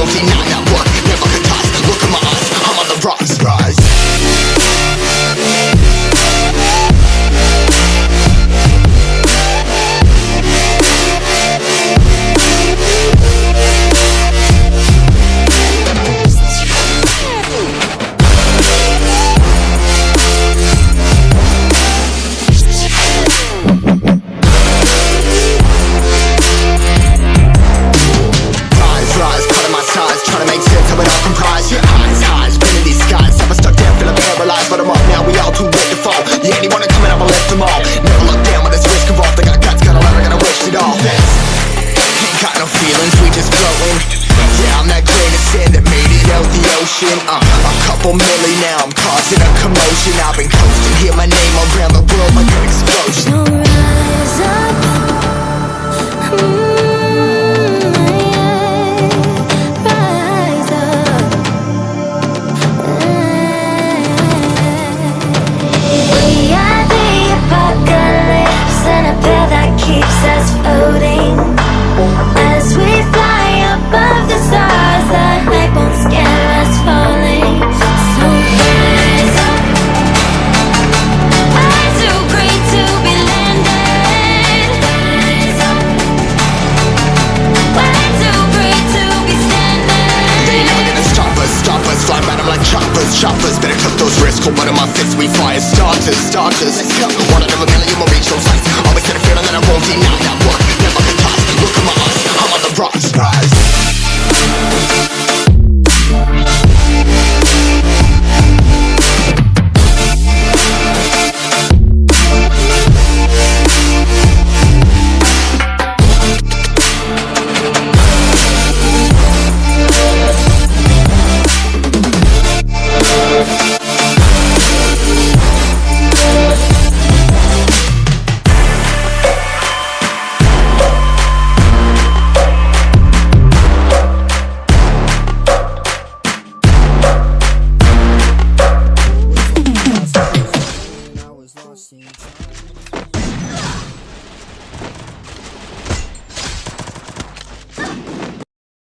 won't deny that work never could toss. Look at my eyes, I'm on the rise, rise. Trying to make sense of it all comprised. Yeah, highs, been in these skies. Never stuck down, feeling paralyzed, but I'm up now, we all too late to fall. Yeah, anyone coming, I'ma lift them all. Never look down when there's risk involved. I got guts, got a lot, I gotta risk it all. Ain't got no feelings, we just floating. Yeah, I'm that grain of sand that made it out the ocean. A couple milli now, I'm causing a commotion. I've been coasting, hear my name around the world like an explosion. So rise up. Keeps us floating as we fly above the stars. The hype won't scare us falling. So rise up. I'm too great to be landed. Rise up. Way too great to be standing. They never gonna stop us. Fly by them like choppers. Better cut those risks. Hold one of my fists, we fly as starters. Let's go. One out of a million will reach those heights. Always had a feeling that I won't deny that work never could toss. Look at my eyes, I'm on the rise, rise. Lost in